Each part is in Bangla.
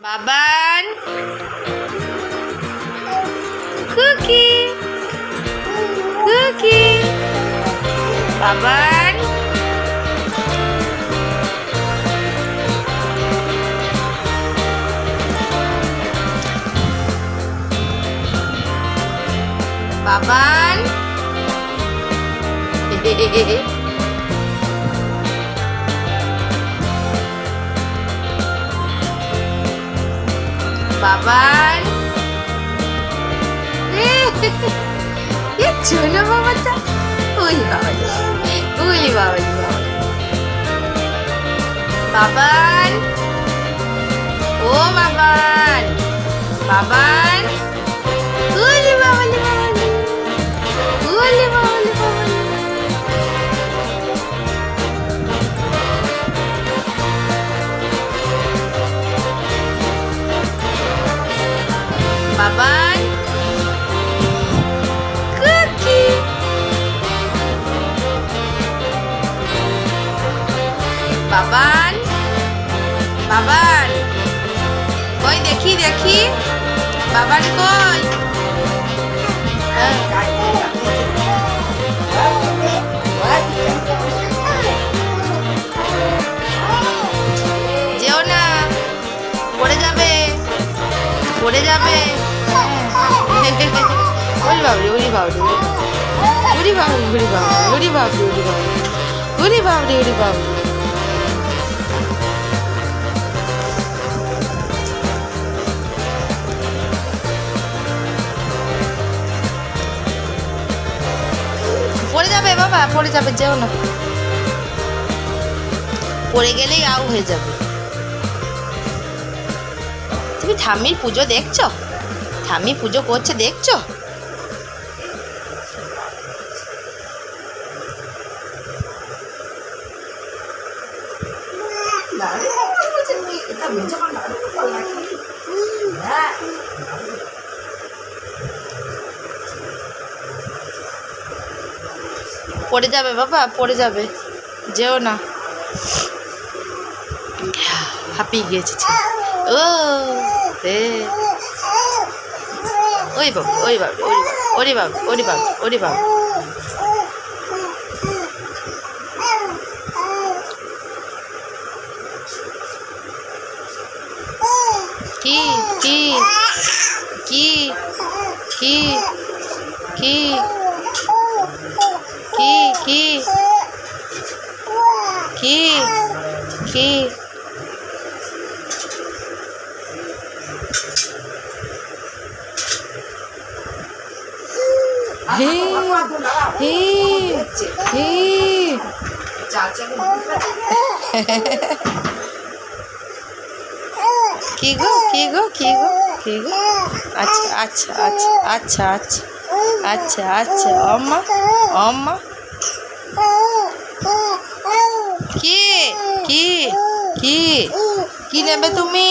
বাবান কুকি কুকি বাবান বাবান বাবান চলো বাবাটা ওলি বাবালি ওলি বাবালি বাবান ও বাবান বাবান ওলি বাবালি বাবালি ওলি বাবালি বাবালি বাবান কুকি বাবান বাবান কই দেখি দেখি বাবান কই যেও না পড়ে যাবে পড়ে যাবে ওরে বাবরে ওরে বাবরে ওরে বাবরে ওরে বাবরে ওরে বাবরে ওরে বাবরে ওরে বাবরে পড়ে যাবে বাবা পড়ে যাবে যেও না পড়ে গেলেই আউ হয়ে যাবে তুমি ঠাম্মির পুজো দেখছো ঠাম্মি পুজো করছে দেখছো পড়ে যাবে বাবা পড়ে যাবে যেও না হাঁপিয়ে গিয়েছে ও রে ওই বাবু ওই বাবু ওরে বাবু ওরে বাবু ওরে বাবু কি কি কি কি কি কি কি কি কি হে হে হে কি গো কি গো কি গো কি গো আচ্ছা আচ্ছা আচ্ছা আচ্ছা আচ্ছা আচ্ছা আচ্ছা অম্মা অম্মা কি কি কি কি নেবে তুমি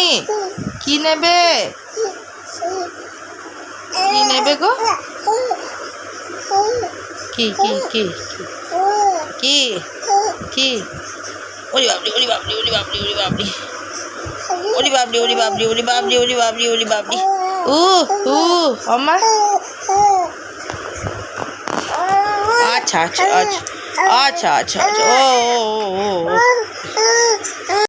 কি নেবে কি নেবে গো কি কি কি কি কি ওরে বাবরি ওরে বাবরি ওরে বাবরি ওরে বাবরি ওরে বাবরি ওরে বাবরি ওরে বাবরি ওরে বাবরি ওরে বাবরি ও ও অম্মা আচ্ছা আচ্ছা আচ্ছা আচ্ছা আচ্ছা আচ্ছা ও ও ও